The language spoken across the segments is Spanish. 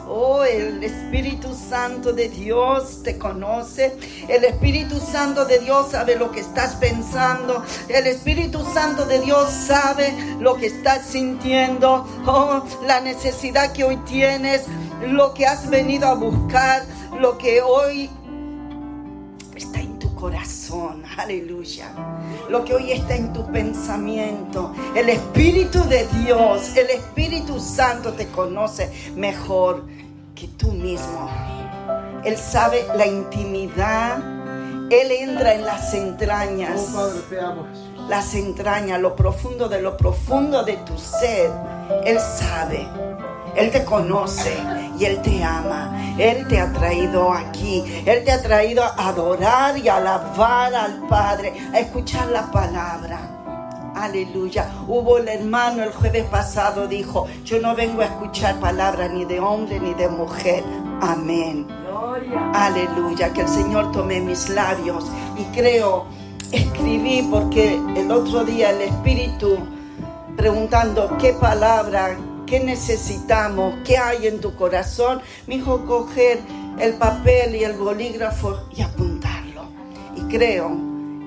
Oh, el Espíritu Santo de Dios te conoce. El Espíritu Santo de Dios sabe lo que estás pensando. El Espíritu Santo de Dios sabe lo que estás sintiendo. Oh, la necesidad que hoy tienes, lo que has venido a buscar, lo que hoy está en tu corazón. Aleluya. Lo que hoy está en tu pensamiento. El Espíritu de Dios, el Espíritu Santo te conoce mejor que tú mismo. Él sabe la intimidad. Él entra en las entrañas. Oh, Padre, te amo, Jesús. Las entrañas, lo profundo de tu ser. Él sabe. Él te conoce y Él te ama. Él te ha traído aquí. Él te ha traído a adorar y a alabar al Padre, a escuchar la palabra. Aleluya. Hubo el hermano el jueves pasado, dijo: yo no vengo a escuchar palabra ni de hombre ni de mujer. Amén. Gloria. Aleluya. Que el Señor tome mis labios. Y creo, escribí porque el otro día el Espíritu preguntando qué palabra, qué necesitamos, qué hay en tu corazón, me dijo coger el papel y el bolígrafo y apuntarlo. Y creo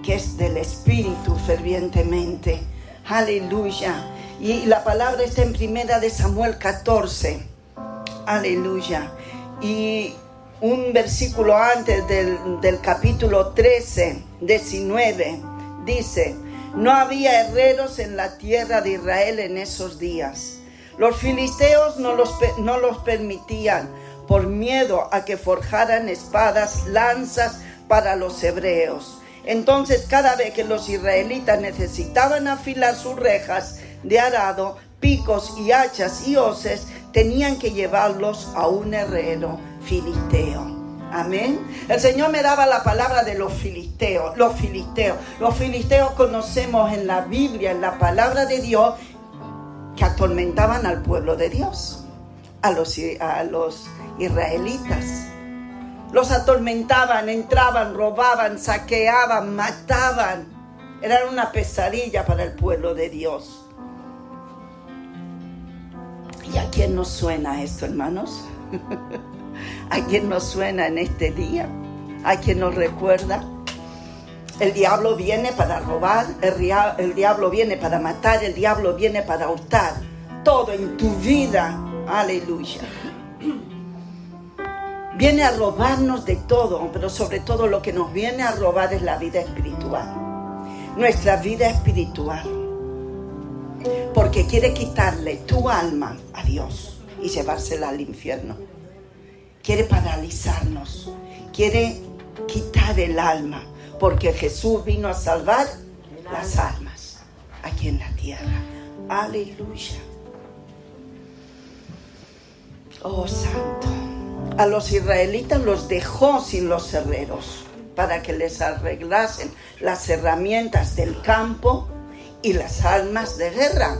que es del Espíritu fervientemente. Aleluya. Y la palabra está en 1 de Samuel 14. Aleluya. Y un versículo antes del capítulo 13, 19, dice: no había herreros en la tierra de Israel en esos días. Los filisteos no los permitían por miedo a que forjaran espadas, lanzas para los hebreos. Entonces, cada vez que los israelitas necesitaban afilar sus rejas de arado, picos y hachas y hoces, tenían que llevarlos a un herrero filisteo. Amén. El Señor me daba la palabra de los filisteos. Los filisteos conocemos en la Biblia, en la palabra de Dios, que atormentaban al pueblo de Dios, a los israelitas. Los atormentaban, entraban, robaban, saqueaban, mataban. Eran una pesadilla para el pueblo de Dios. ¿Y a quién nos suena esto, hermanos? ¿A quién nos suena en este día? ¿A quién nos recuerda? El diablo viene para robar, el diablo viene para matar, el diablo viene para hurtar. Todo en tu vida, aleluya. Viene a robarnos de todo, pero sobre todo lo que nos viene a robar es la vida espiritual. Nuestra vida espiritual. Porque quiere quitarle tu alma a Dios y llevársela al infierno. Quiere paralizarnos, quiere quitar el alma. Porque Jesús vino a salvar las almas aquí en la tierra. Aleluya. Oh, Santo. A los israelitas los dejó sin los herreros para que les arreglasen las herramientas del campo y las armas de guerra,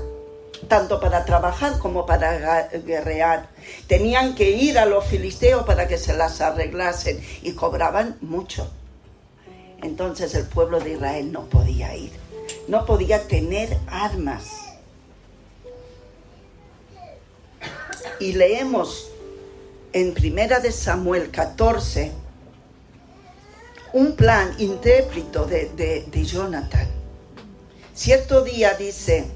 tanto para trabajar como para guerrear. Tenían que ir a los filisteos para que se las arreglasen y cobraban mucho. Entonces el pueblo de Israel no podía ir, no podía tener armas. Y leemos en 1 de Samuel 14 un plan intrépido de Jonatán. Cierto día dice,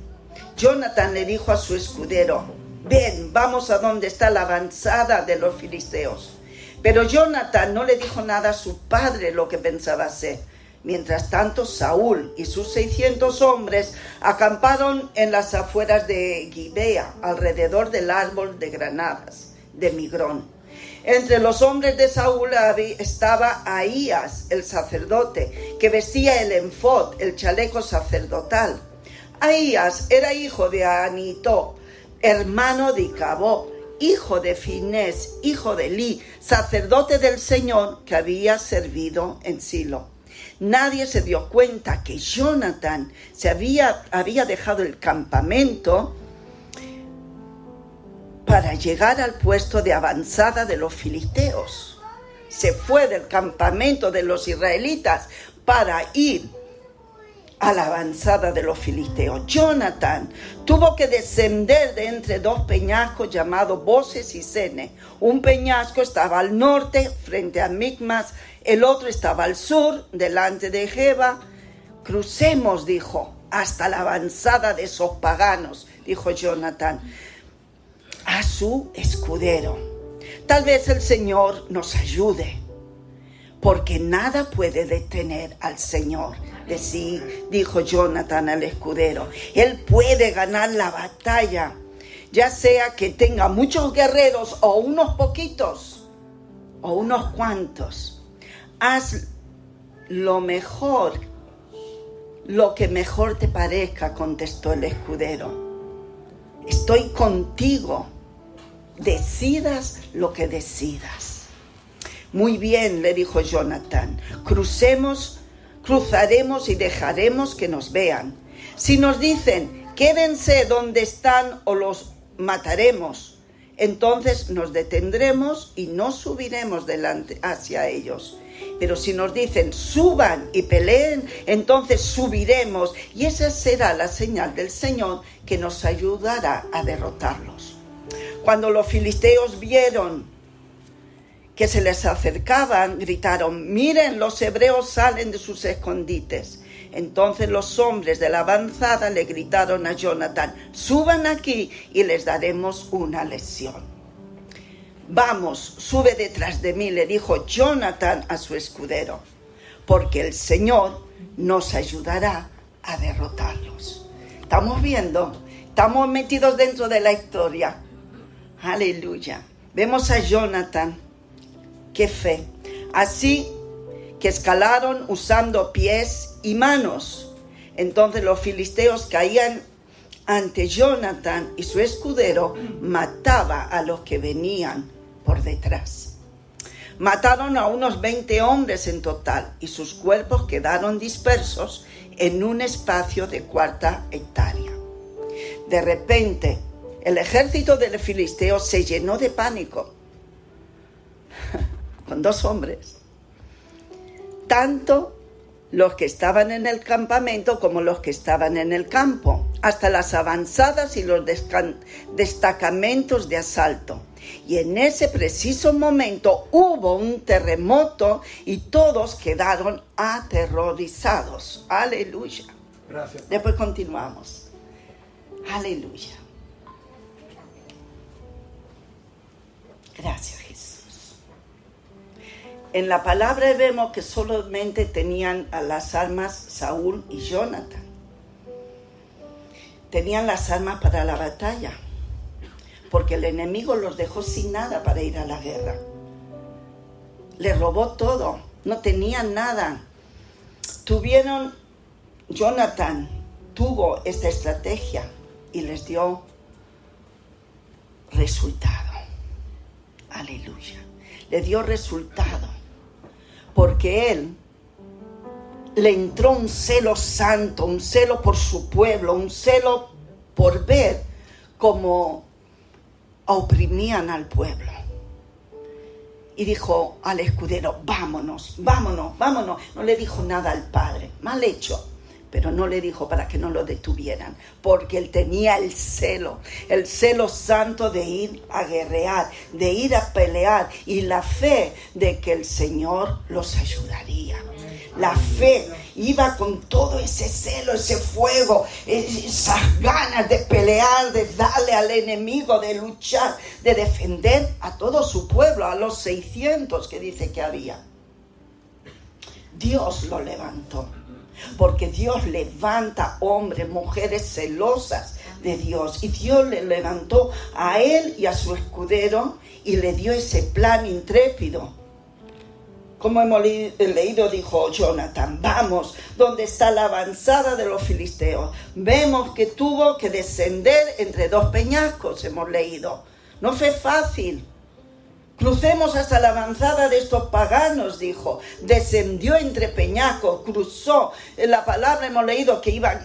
Jonatán le dijo a su escudero: ven, vamos a donde está la avanzada de los filisteos. Pero Jonatán no le dijo nada a su padre lo que pensaba hacer. Mientras tanto, Saúl y sus 600 hombres acamparon en las afueras de Gibea, alrededor del árbol de granadas de Migrón. Entre los hombres de Saúl estaba Ahías, el sacerdote, que vestía el efod, el chaleco sacerdotal. Ahías era hijo de Anitob, hermano de Icabod, hijo de Finés, hijo de Eli, sacerdote del Señor, que había servido en Silo. Nadie se dio cuenta que Jonatán había dejado el campamento para llegar al puesto de avanzada de los filisteos. Se fue del campamento de los israelitas para ir a la avanzada de los filisteos. Jonatán tuvo que descender de entre dos peñascos llamados Boses y Sene. Un peñasco estaba al norte, frente a Micmas, el otro estaba al sur, delante de Geba. Crucemos, dijo, hasta la avanzada de esos paganos, dijo Jonatán, a su escudero. Tal vez el Señor nos ayude, porque nada puede detener al Señor. Dijo Jonatán al escudero, Él puede ganar la batalla, ya sea que tenga muchos guerreros o unos poquitos, o unos cuantos. Haz lo que mejor te parezca, contestó el escudero. Estoy contigo, decidas lo que decidas. Muy bien, le dijo Jonatán, cruzaremos y dejaremos que nos vean. Si nos dicen, quédense donde están o los mataremos, entonces nos detendremos y no subiremos delante hacia ellos. Pero si nos dicen, suban y peleen, entonces subiremos, y esa será la señal del Señor que nos ayudará a derrotarlos. Cuando los filisteos vieron que se les acercaban, gritaron, miren, los hebreos salen de sus escondites. Entonces los hombres de la avanzada le gritaron a Jonatán, suban aquí y les daremos una lección. Vamos, sube detrás de mí, le dijo Jonatán a su escudero, porque el Señor nos ayudará a derrotarlos. Estamos viendo, estamos metidos dentro de la historia. Aleluya. Vemos a Jonatán. ¡Qué fe! Así que escalaron usando pies y manos. Entonces los filisteos caían ante Jonatán y su escudero mataba a los que venían por detrás. Mataron a unos 20 hombres en total y sus cuerpos quedaron dispersos en un espacio de 1/4 hectárea. De repente, el ejército de los filisteos se llenó de pánico. Con 2 hombres, tanto los que estaban en el campamento como los que estaban en el campo, hasta las avanzadas y los destacamentos de asalto. Y en ese preciso momento hubo un terremoto y todos quedaron aterrorizados. Aleluya. Gracias. Después continuamos. Aleluya. Gracias, Jesús. En la palabra vemos que solamente tenían a las armas Saúl y Jonatán. Tenían las armas para la batalla, porque el enemigo los dejó sin nada para ir a la guerra. Les robó todo, no tenían nada. Jonatán tuvo esta estrategia y les dio resultado. Aleluya. Le dio resultado. Porque él le entró un celo santo, un celo por su pueblo, un celo por ver cómo oprimían al pueblo. Y dijo al escudero, vámonos. No le dijo nada al padre, mal hecho, pero no le dijo para que no lo detuvieran, porque él tenía el celo santo de ir a guerrear, de ir a pelear, y la fe de que el Señor los ayudaría. La fe iba con todo ese celo, ese fuego, esas ganas de pelear, de darle al enemigo, de luchar, de defender a todo su pueblo, a los 600 que dice que había. Dios lo levantó. Porque Dios levanta hombres, mujeres celosas de Dios. Y Dios le levantó a él y a su escudero y le dio ese plan intrépido. Como hemos leído, dijo Jonatán, vamos, donde está la avanzada de los filisteos. Vemos que tuvo que descender entre 2 peñascos, hemos leído. No fue fácil. Crucemos hasta la avanzada de estos paganos, dijo. Descendió entre peñascos, cruzó. En la palabra hemos leído que iba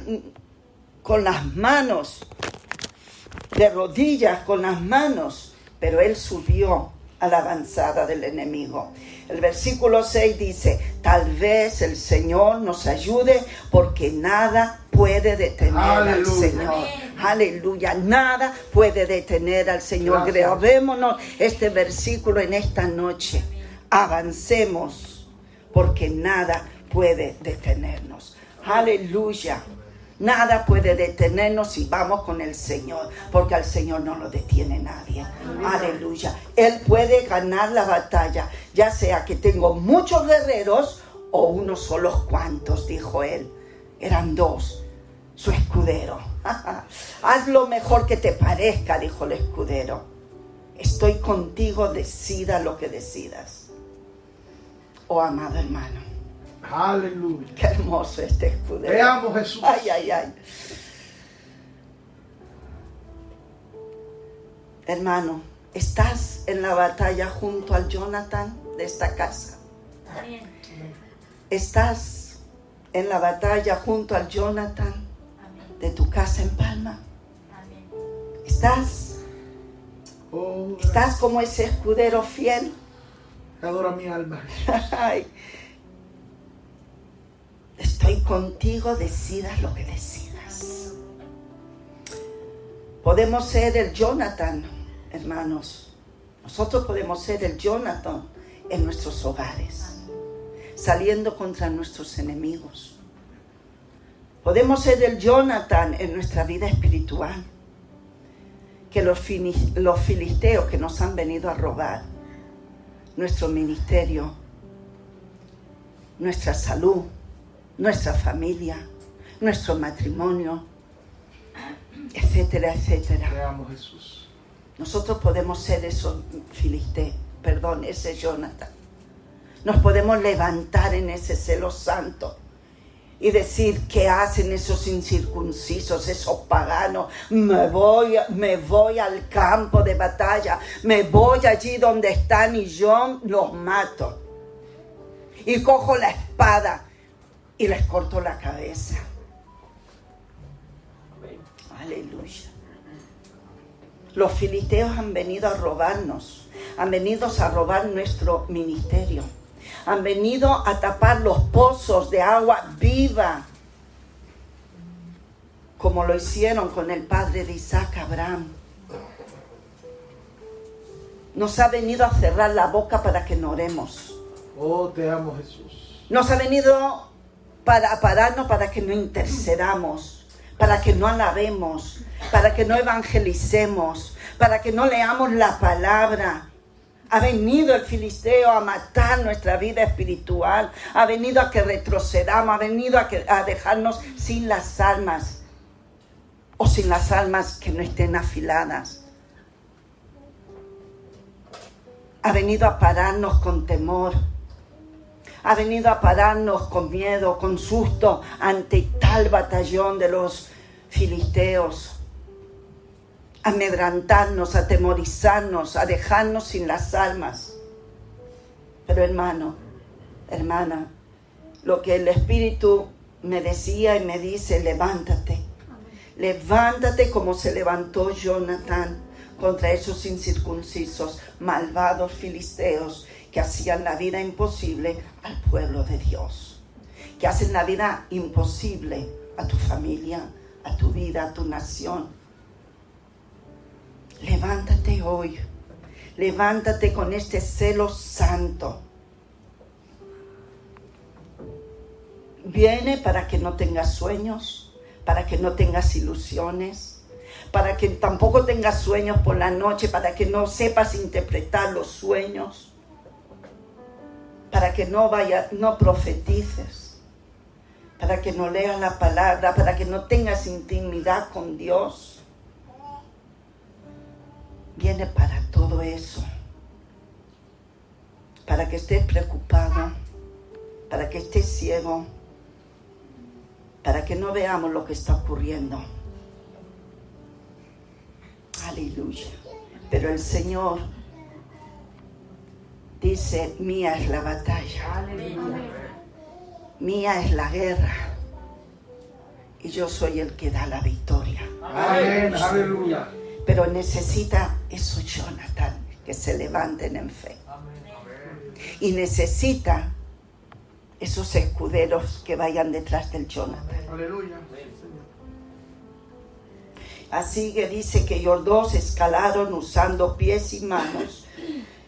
con las manos, de rodillas, con las manos. Pero él subió a la avanzada del enemigo. El versículo 6 dice, tal vez el Señor nos ayude porque nada puede detener al Señor. Aleluya, nada puede detener al Señor. Grabémonos este versículo en esta noche. Avancemos porque nada puede detenernos. Aleluya. Nada puede detenernos si vamos con el Señor, porque al Señor no lo detiene nadie. Aleluya. Él puede ganar la batalla, ya sea que tengo muchos guerreros o unos solos cuantos, dijo él. Eran dos, su escudero. Haz lo mejor que te parezca, dijo el escudero. Estoy contigo, decida lo que decidas. Oh, amado hermano. Aleluya. Qué hermoso este escudero. Veamos Jesús. Ay, ay, ay. Hermano, ¿estás en la batalla junto al Jonathan de esta casa? Amén. ¿Estás en la batalla junto al Jonathan de tu casa en Palma? Amén. ¿Estás como ese escudero fiel? Adora mi alma. Ay. Estoy contigo, decidas lo que decidas. Podemos ser el Jonathan, hermanos. Nosotros podemos ser el Jonathan en nuestros hogares, saliendo contra nuestros enemigos. Podemos ser el Jonathan en nuestra vida espiritual, que los filisteos que nos han venido a robar nuestro ministerio, nuestra salud, nuestra familia, nuestro matrimonio, etcétera, etcétera. Veamos Jesús. Nosotros podemos ser esos filisteos, ese Jonathan. Nos podemos levantar en ese celo santo y decir, ¿qué hacen esos incircuncisos, esos paganos? Me voy al campo de batalla, me voy allí donde están y yo los mato. Y cojo la espada y les corto la cabeza. Aleluya. Los filisteos han venido a robarnos, han venido a robar nuestro ministerio, han venido a tapar los pozos de agua viva, como lo hicieron con el padre de Isaac, Abraham. Nos ha venido a cerrar la boca para que no oremos. Oh, te amo Jesús. Nos ha venido para pararnos, para que no intercedamos, para que no alabemos, para que no evangelicemos, para que no leamos la palabra. Ha venido el filisteo a matar nuestra vida espiritual, ha venido a que retrocedamos, ha venido a dejarnos sin las almas, o sin las almas que no estén afiladas. Ha venido a pararnos con temor. Ha venido a pararnos con miedo, con susto ante tal batallón de los filisteos. A amedrantarnos, a atemorizarnos, a dejarnos sin las almas. Pero hermano, hermana, lo que el Espíritu me decía y me dice, levántate. Levántate como se levantó Jonathan contra esos incircuncisos, malvados filisteos, que hacían la vida imposible al pueblo de Dios, que hacen la vida imposible a tu familia, a tu vida, a tu nación. Levántate hoy, levántate con este celo santo. Viene para que no tengas sueños, para que no tengas ilusiones, para que tampoco tengas sueños por la noche, para que no sepas interpretar los sueños, para que no profetices, para que no leas la palabra, para que no tengas intimidad con Dios. Viene para todo eso, para que estés preocupado, para que estés ciego, para que no veamos lo que está ocurriendo. Aleluya. Pero el Señor dice, mía es la batalla. Aleluya. Mía es la guerra. Y yo soy el que da la victoria. Amén. Aleluya. Pero necesita eso Jonathan que se levanten en fe. Y necesita esos escuderos que vayan detrás del Jonathan. Aleluya. Así que dice que ellos dos escalaron usando pies y manos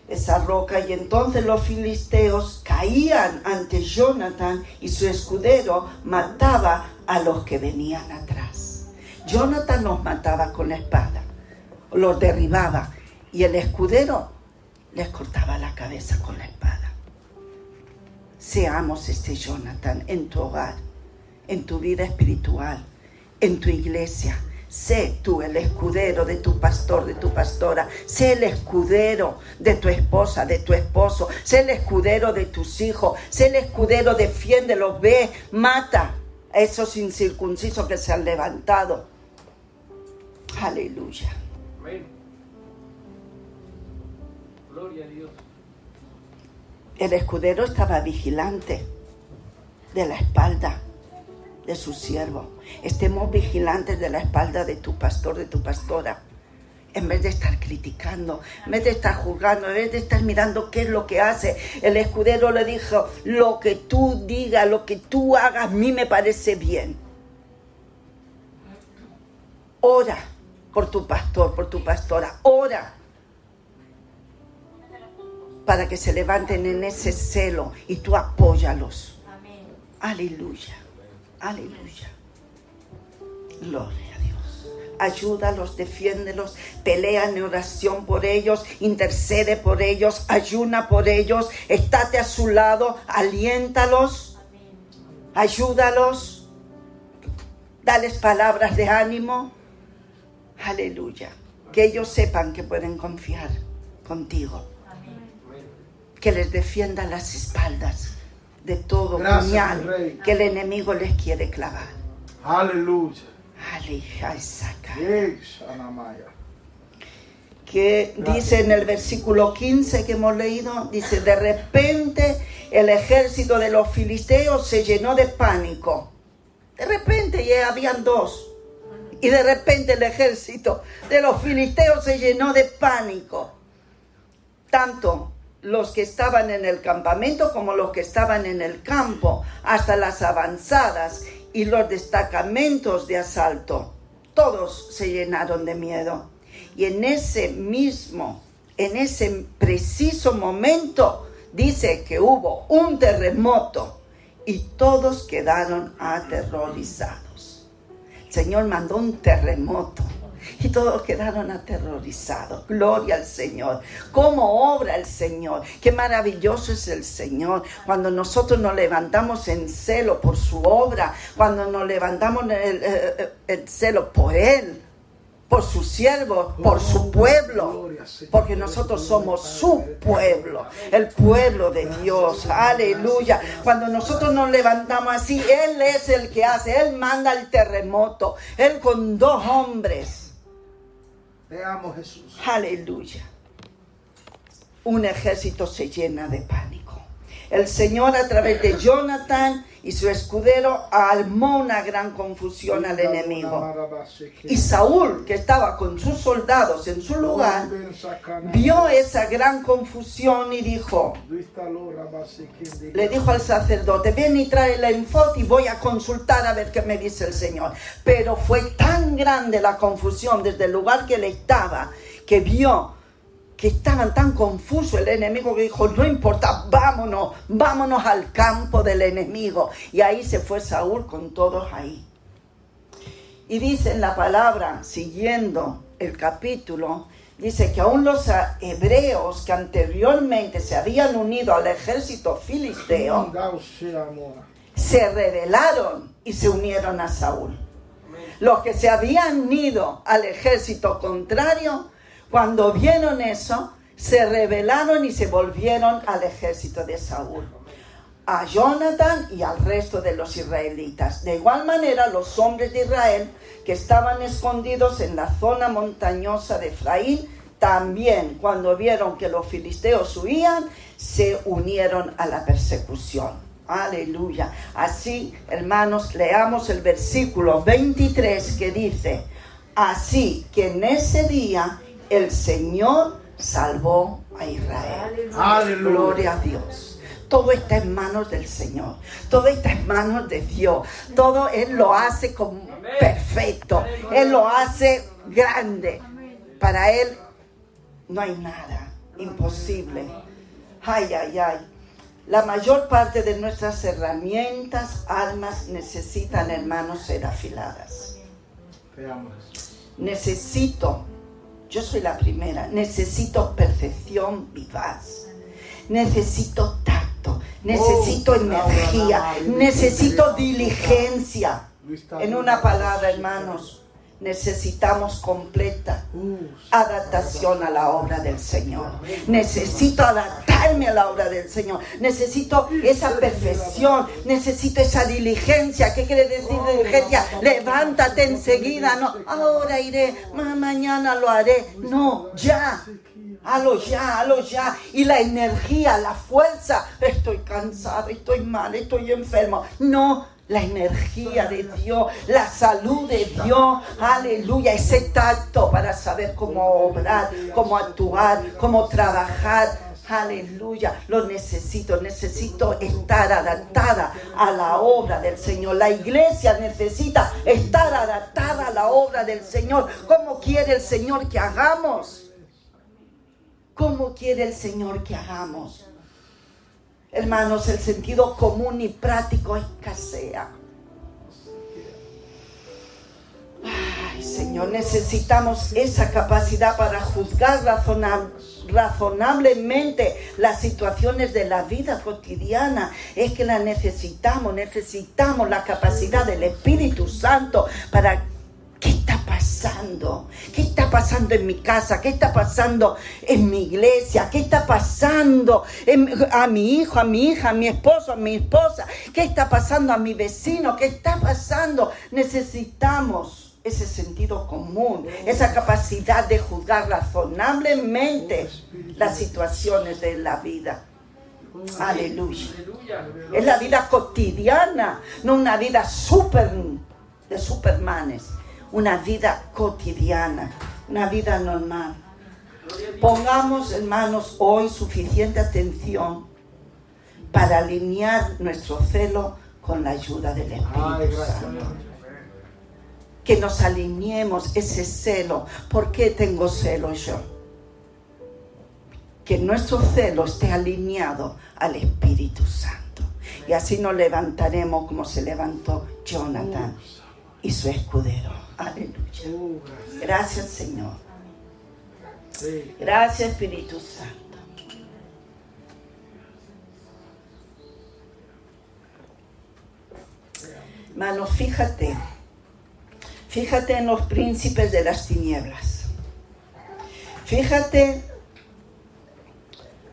esa roca, y entonces los filisteos caían ante Jonathan y su escudero mataba a los que venían atrás. Jonathan los mataba con la espada, los derribaba, y el escudero les cortaba la cabeza con la espada. Seamos este Jonathan en tu hogar, en tu vida espiritual, en tu iglesia. Sé tú el escudero de tu pastor, de tu pastora. Sé el escudero de tu esposa, de tu esposo. Sé el escudero de tus hijos. Sé el escudero, defiéndelos, ve, mata a esos incircuncisos que se han levantado. Aleluya. Amén. Gloria a Dios. El escudero estaba vigilante de la espalda de su siervo. Estemos vigilantes de la espalda de tu pastor, de tu pastora. En vez de estar criticando, en vez de estar juzgando, en vez de estar mirando qué es lo que hace. El escudero le dijo, lo que tú digas, lo que tú hagas, a mí me parece bien. Ora por tu pastor, por tu pastora. Ora para que se levanten en ese celo y tú apóyalos. Amén. Aleluya. Aleluya. Gloria a Dios. Ayúdalos, defiéndelos, pelea en oración por ellos, intercede por ellos, ayuna por ellos, estate a su lado, aliéntalos, ayúdalos, dales palabras de ánimo. Aleluya. Que ellos sepan que pueden confiar contigo. Que les defienda las espaldas de todo puñal que el enemigo les quiere clavar. Aleluya. Aleluya, Isaac. Yes, Anamaya. Que dice en el versículo 15 que hemos leído, dice, de repente el ejército de los filisteos se llenó de pánico. De repente ya habían dos. Y de repente el ejército de los filisteos se llenó de pánico. Tanto los que estaban en el campamento como los que estaban en el campo, hasta las avanzadas y los destacamentos de asalto. Todos se llenaron de miedo. Y en ese preciso momento, dice que hubo un terremoto y todos quedaron aterrorizados. El Señor mandó un terremoto y todos quedaron aterrorizados. Gloria al Señor. ¿Cómo obra el Señor? Qué maravilloso es el Señor. Cuando nosotros nos levantamos en celo por su obra, cuando nos levantamos en celo por Él, por su siervo, por su pueblo, porque nosotros somos su pueblo, el pueblo de Dios. Aleluya. Cuando nosotros nos levantamos así, Él es el que hace, Él manda el terremoto, Él con 2 hombres. Te amo, Jesús. Aleluya. Un ejército se llena de pánico. El Señor, a través de Jonathan y su escudero, armó una gran confusión al enemigo. Y Saúl, que estaba con sus soldados en su lugar, vio esa gran confusión y le dijo al sacerdote, ven y trae el efod y voy a consultar a ver qué me dice el Señor. Pero fue tan grande la confusión desde el lugar que él estaba, que vio que estaban tan confusos el enemigo, que dijo, no importa, vámonos al campo del enemigo. Y ahí se fue Saúl con todos ahí. Y dice en la palabra, siguiendo el capítulo, dice que aún los hebreos que anteriormente se habían unido al ejército filisteo, se rebelaron y se unieron a Saúl. Los que se habían ido al ejército contrario, cuando vieron eso, se rebelaron y se volvieron al ejército de Saúl, a Jonathan y al resto de los israelitas. De igual manera, los hombres de Israel que estaban escondidos en la zona montañosa de Efraín, también cuando vieron que los filisteos huían, se unieron a la persecución. Aleluya. Así, hermanos, leamos el versículo 23 que dice, así que en ese día el Señor salvó a Israel. Aleluya. Gloria a Dios. Todo está en manos del Señor. Todo está en manos de Dios. Todo Él lo hace como perfecto. Él lo hace grande. Para Él no hay nada imposible. Ay, ay, ay. La mayor parte de nuestras herramientas, armas, necesitan, hermanos, ser afiladas. Te amo, Jesús. Necesito, yo soy la primera, necesito perfección vivaz. Necesito tacto, necesito energía, necesito diligencia. En una palabra, hermanos, necesitamos completa adaptación a la obra del Señor. Necesito adaptarme a la obra del Señor. Necesito esa perfección. Necesito esa diligencia. ¿Qué quiere decir diligencia? Levántate enseguida. No, ahora iré, mañana lo haré. No, ya. Hazlo ya, hazlo ya. Y la energía, la fuerza. Estoy cansado, estoy mal, estoy enfermo. No. La energía de Dios, la salud de Dios, aleluya, ese tacto para saber cómo obrar, cómo actuar, cómo trabajar, aleluya, lo necesito estar adaptada a la obra del Señor. La iglesia necesita estar adaptada a la obra del Señor. ¿Cómo quiere el Señor que hagamos? ¿Cómo quiere el Señor que hagamos? Hermanos, el sentido común y práctico escasea. Ay, Señor, necesitamos esa capacidad para juzgar razonablemente las situaciones de la vida cotidiana. Es que la necesitamos la capacidad del Espíritu Santo para... ¿Qué está pasando? ¿Qué está pasando en mi casa? ¿Qué está pasando en mi iglesia? ¿Qué está pasando a mi hijo, a mi hija, a mi esposo, a mi esposa? ¿Qué está pasando a mi vecino? ¿Qué está pasando? Necesitamos ese sentido común, esa capacidad de juzgar razonablemente las situaciones de la vida. Aleluya. Es la vida cotidiana, no una vida de supermanes. Una vida cotidiana, una vida normal. Pongamos, hermanos, hoy suficiente atención para alinear nuestro celo con la ayuda del Espíritu Santo. Que nos alineemos ese celo. ¿Por qué tengo celo yo? Que nuestro celo esté alineado al Espíritu Santo. Y así nos levantaremos como se levantó Jonathan y su escudero. Aleluya. Gracias, Señor. Gracias, Espíritu Santo. Hermano, fíjate en los príncipes de las tinieblas. Fíjate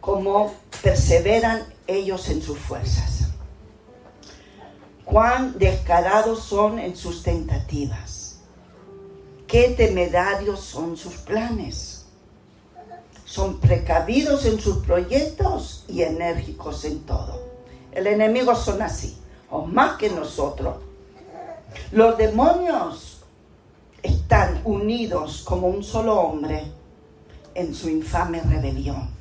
cómo perseveran ellos en sus fuerzas. Cuán descarados son en sus tentativas. Qué temerarios son sus planes. Son precavidos en sus proyectos y enérgicos en todo. El enemigo son así, o más que nosotros. Los demonios están unidos como un solo hombre en su infame rebelión.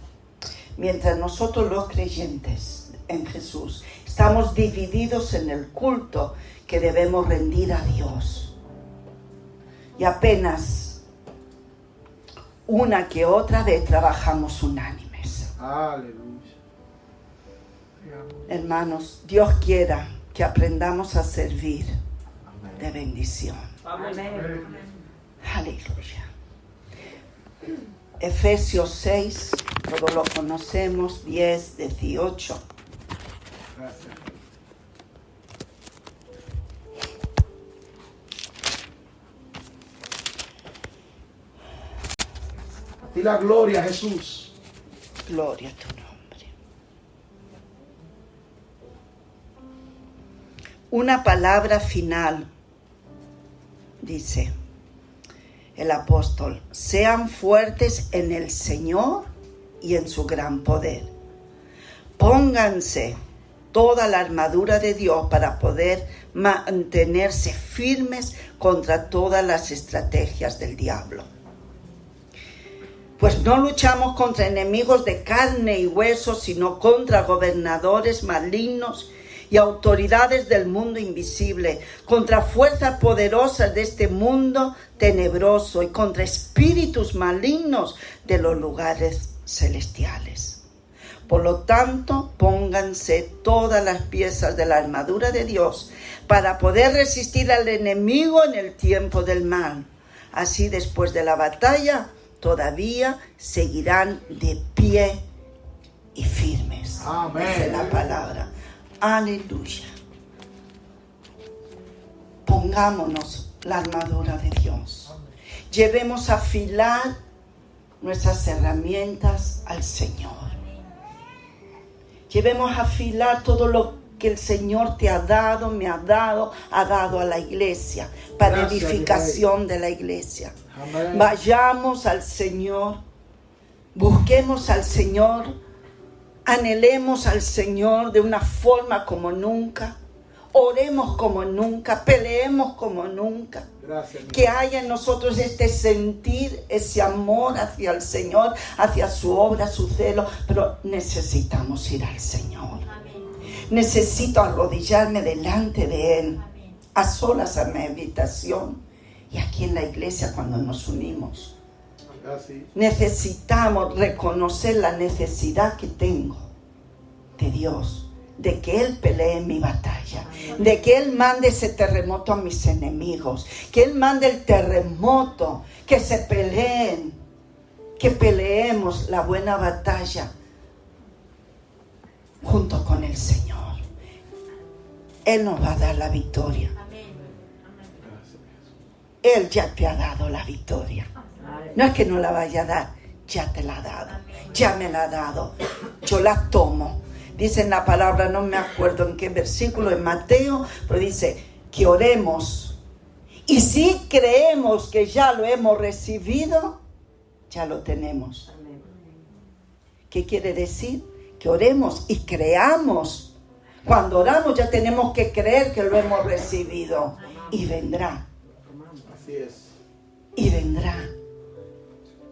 Mientras nosotros los creyentes en Jesús estamos divididos en el culto que debemos rendir a Dios. Y apenas una que otra vez trabajamos unánimes. Aleluya. Hermanos, Dios quiera que aprendamos a servir de bendición. Amén. Aleluya. Efesios 6, todos lo conocemos, 10, 18. Gracias. Y la gloria a Jesús. Gloria a tu nombre. Una palabra final, dice el apóstol: sean fuertes en el Señor y en su gran poder. Pónganse toda la armadura de Dios para poder mantenerse firmes contra todas las estrategias del diablo. Pues no luchamos contra enemigos de carne y hueso, sino contra gobernadores malignos y autoridades del mundo invisible, contra fuerzas poderosas de este mundo tenebroso y contra espíritus malignos de los lugares celestiales. Por lo tanto, pónganse todas las piezas de la armadura de Dios para poder resistir al enemigo en el tiempo del mal. Así, después de la batalla, todavía seguirán de pie y firmes. Amén. Dice la palabra. Aleluya. Pongámonos la armadura de Dios. Llevemos a afilar nuestras herramientas al Señor. Llevemos a afilar todo lo que el Señor te ha dado, me ha dado a la iglesia, para Gracias, edificación de la iglesia. Amén. Vayamos al Señor, busquemos al Señor, anhelemos al Señor de una forma como nunca, oremos como nunca, peleemos como nunca. Gracias, Que haya en nosotros este sentir, ese amor hacia el Señor, hacia su obra, su celo, pero necesitamos ir al Señor. Necesito arrodillarme delante de Él, a solas en mi habitación y aquí en la iglesia cuando nos unimos. Gracias. Necesitamos reconocer la necesidad que tengo de Dios, de que Él pelee mi batalla, de que Él mande ese terremoto a mis enemigos, que Él mande el terremoto, que se peleen, que peleemos la buena batalla junto con el Señor. Él nos va a dar la victoria. Él ya te ha dado la victoria. No es que no la vaya a dar, ya te la ha dado, ya me la ha dado. Yo la tomo. Dice en la palabra, no me acuerdo en qué versículo, en Mateo, pero dice que oremos. Y si creemos que ya lo hemos recibido, ya lo tenemos. ¿Qué quiere decir? Que oremos y creamos. Cuando oramos ya tenemos que creer que lo hemos recibido. Y vendrá. Así es. Y vendrá.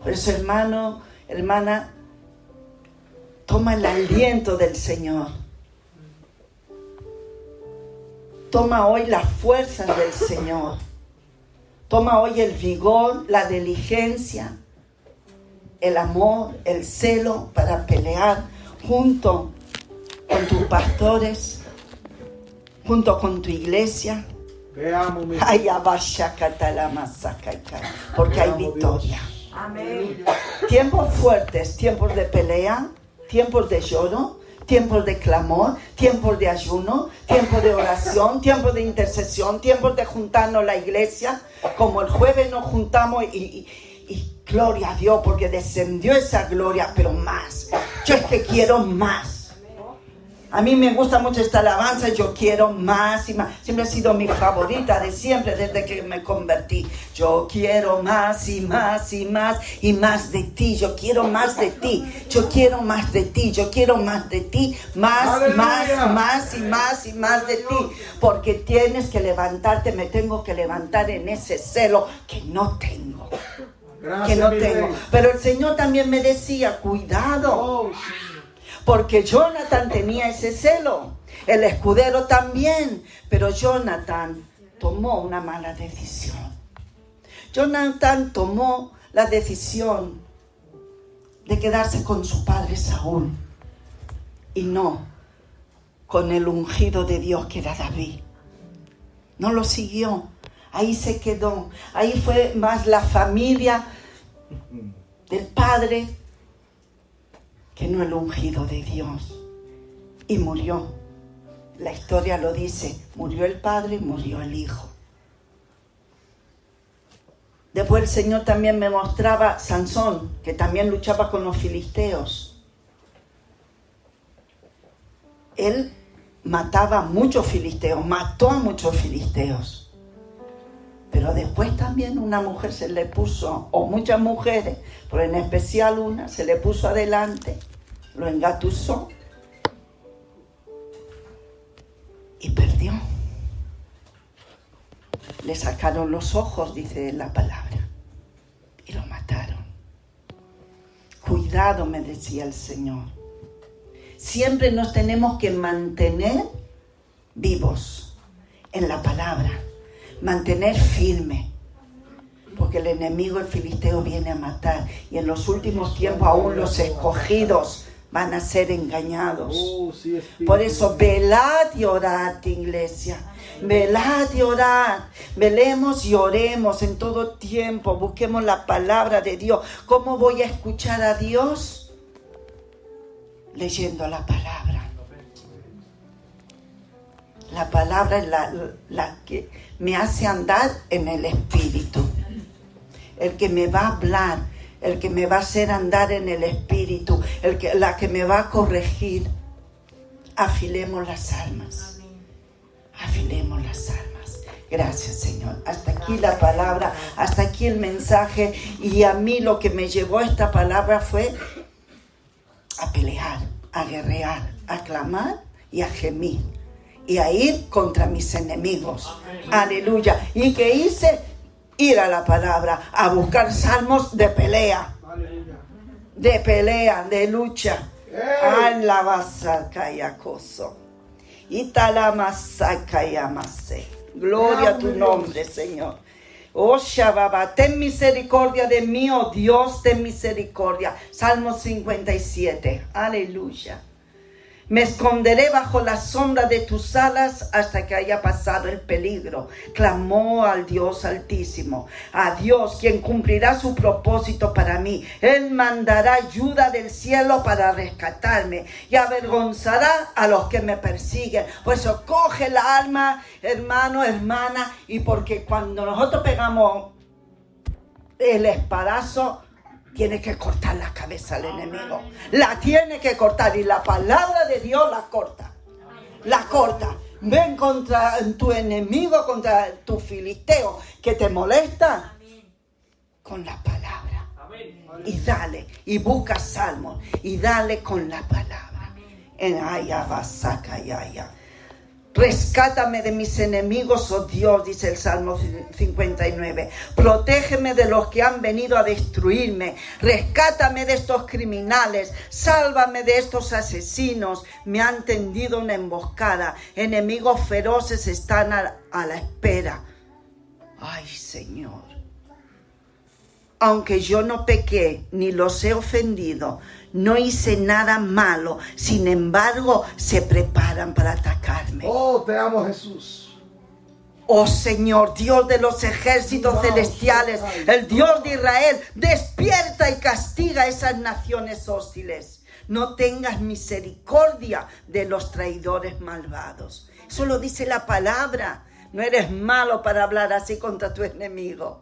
Por eso, hermano, hermana, toma el aliento del Señor. Toma hoy las fuerzas del Señor. Toma hoy el vigor, la diligencia, el amor, el celo para pelear junto con tus pastores, junto con tu iglesia. Veamos, mi Ay, porque hay victoria. Amén. Tiempos fuertes, tiempos de pelea, tiempos de lloro, tiempos de clamor, tiempos de ayuno, tiempos de oración, tiempos de intercesión, tiempos de juntarnos la iglesia. Como el jueves nos juntamos y gloria a Dios, porque descendió esa gloria, pero más. Yo es que quiero más. A mí me gusta mucho esta alabanza, yo quiero más y más. Siempre ha sido mi favorita de siempre, desde que me convertí. Yo quiero más y más y más y más de ti. Yo quiero más de ti. Yo quiero más de ti. Yo quiero más de ti. Más, ¡Aleluya! más y más y más de ti. Porque tienes que levantarte, me tengo que levantar en ese celo que no tengo. Gracias, Que no mi tengo. rey. Pero el Señor también me decía, cuidado. Oh, sí. Porque Jonathan tenía ese celo, el escudero también, pero Jonathan tomó una mala decisión. Jonathan tomó la decisión de quedarse con su padre Saúl y no con el ungido de Dios que era David. No lo siguió, ahí se quedó, ahí fue más la familia del padre que no el ungido de Dios. Y murió. La historia lo dice, murió el padre, murió el hijo. Después el Señor también me mostraba Sansón, que también luchaba con los filisteos. Él mataba a muchos filisteos, mató a muchos filisteos. Pero después también una mujer se le puso, o muchas mujeres, pero en especial una, se le puso adelante, lo engatusó y perdió. Le sacaron los ojos, dice la palabra, y lo mataron. cuidado, me decía el Señor. Siempre nos tenemos que mantener vivos en la palabra, mantener firme, porque el enemigo, el filisteo, viene a matar, y en los últimos tiempos aún los escogidos van a ser engañados. Por eso, velad y orad, iglesia. Velad y orad. Velemos y oremos en todo tiempo. Busquemos la palabra de Dios. ¿Cómo voy a escuchar a Dios? Leyendo la palabra. La palabra es la que me hace andar en el Espíritu. El que me va a hablar, el que me va a hacer andar en el Espíritu, la que me va a corregir. Afilemos las almas. Afilemos las almas. Gracias, Señor. Hasta aquí la palabra, hasta aquí el mensaje. Y a mí lo que me llevó esta palabra fue a pelear, a guerrear, a clamar y a gemir. Y a ir contra mis enemigos. Aleluya. ¿Y qué hice? Ir a la palabra, a buscar salmos de pelea. De pelea, de lucha. Alabasacayacoso. Italamasacayamase. Gloria a tu nombre, Señor. Oh Shababa, ten misericordia de mí, oh Dios, ten misericordia. Salmo 57. Aleluya. Me esconderé bajo la sombra de tus alas hasta que haya pasado el peligro. Clamó al Dios Altísimo, a Dios quien cumplirá su propósito para mí. Él mandará ayuda del cielo para rescatarme y avergonzará a los que me persiguen. Por eso coge la alma, hermano, hermana, y porque cuando nosotros pegamos el espadazo, tiene que cortar la cabeza al enemigo. La tiene que cortar. Y la palabra de Dios la corta. La corta. Ven contra tu enemigo, contra tu filisteo que te molesta. Con la palabra. Y dale. Y busca salmos. Y dale con la palabra. En Ayabasakayaya. Rescátame de mis enemigos, oh Dios, dice el Salmo 59. Protégeme de los que han venido a destruirme. Rescátame de estos criminales. Sálvame de estos asesinos. Me han tendido una emboscada. Enemigos feroces están a la espera. Ay, Señor. Aunque yo no pequé ni los he ofendido, no hice nada malo, sin embargo, se preparan para atacarme. Oh, te amo, Jesús. Oh Señor, Dios de los ejércitos celestiales, el Dios de Israel, despierta y castiga a esas naciones hostiles. No tengas misericordia de los traidores malvados. Eso lo dice la palabra. No eres malo para hablar así contra tu enemigo.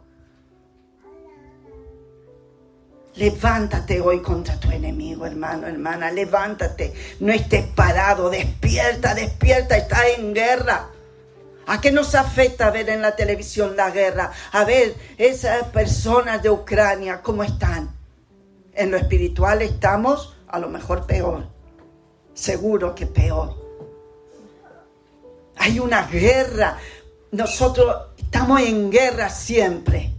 Levántate hoy contra tu enemigo, hermano, hermana. Levántate. No estés parado. Despierta, despierta. Estás en guerra. ¿A qué nos afecta ver en la televisión la guerra? A ver esas personas de Ucrania, ¿cómo están? En lo espiritual estamos a lo mejor peor. Seguro que peor. Hay una guerra. Nosotros estamos en guerra siempre.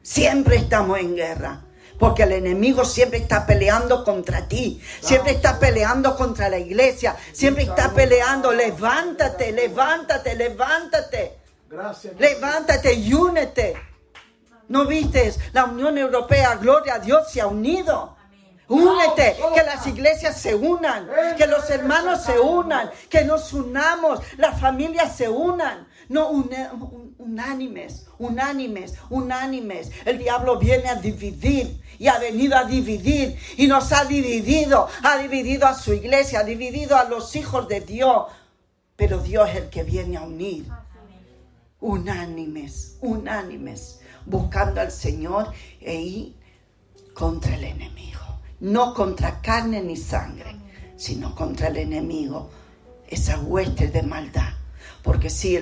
Siempre estamos en guerra. Porque el enemigo siempre está peleando contra ti. Siempre está peleando contra la iglesia. Siempre está peleando. Levántate, levántate, levántate. Gracias. Levántate y únete. ¿No viste? La Unión Europea, gloria a Dios, se ha unido. Únete, que las iglesias se unan, que los hermanos se unan, que nos unamos, las familias se unan. No, unánimes, unánimes, unánimes. El diablo viene a dividir y ha venido a dividir y nos ha dividido a su iglesia, ha dividido a los hijos de Dios. Pero Dios es el que viene a unir. Unánimes, unánimes, buscando al Señor e ir contra el enemigo. No contra carne ni sangre, sino contra el enemigo, esa hueste de maldad. Porque sí,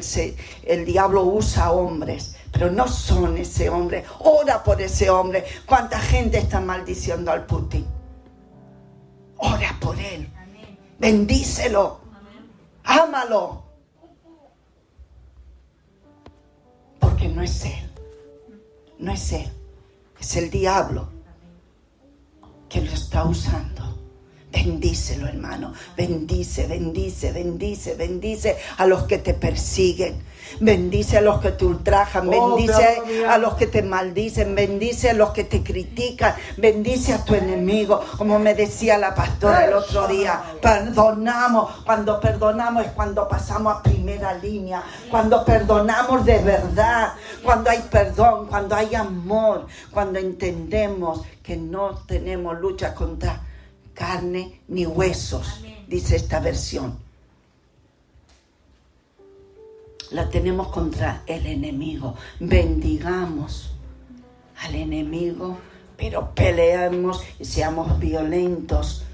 el diablo usa hombres, pero no son ese hombre. Ora por ese hombre. ¿Cuánta gente está maldiciendo al Putin? Ora por él. Bendícelo. Ámalo. Porque no es él. No es él. Es el diablo que lo está está usando. Bendícelo, hermano. Bendice, bendice, bendice, bendice a los que te persiguen. Bendice a los que te ultrajan. Bendice a los que te maldicen. Bendice a los que te critican. Bendice a tu enemigo. Como me decía la pastora el otro día, perdonamos. Cuando perdonamos es cuando pasamos a primera línea. Cuando perdonamos de verdad. Cuando hay perdón, cuando hay amor. Cuando entendemos que no tenemos lucha contra carne ni huesos, dice esta versión. La tenemos contra el enemigo. Bendigamos al enemigo, pero peleamos y seamos violentos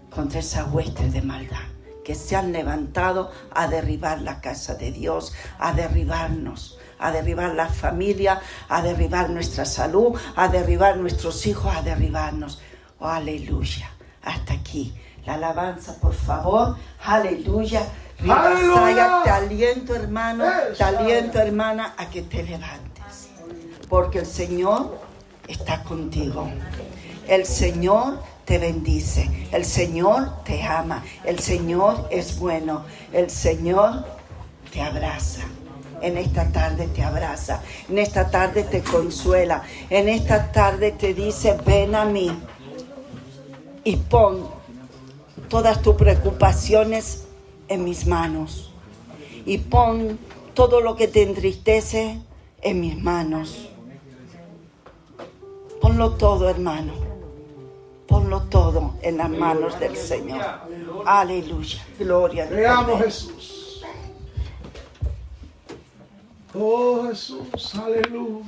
contra esas huestes de maldad que se han levantado a derribar la casa de Dios, a derribarnos, a derribar la familia, a derribar nuestra salud, a derribar nuestros hijos, a derribarnos. Oh, aleluya. Hasta aquí. La alabanza, por favor. Aleluya. Ribasaya, te aliento, hermano, te aliento, hermana, a que te levantes. Porque el Señor está contigo. El Señor te bendice. El Señor te ama. El Señor es bueno. El Señor te abraza. En esta tarde te abraza, en esta tarde te consuela, en esta tarde te dice, ven a mí y pon todas tus preocupaciones en mis manos y pon todo lo que te entristece en mis manos. Ponlo todo, hermano, ponlo todo en las manos del Señor. Aleluya, gloria a Dios. Veamos Jesús. Oh Jesús, aleluya.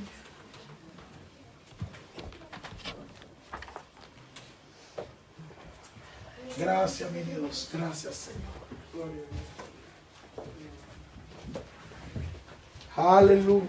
Gracias, mi Dios. Gracias, Señor. Aleluya.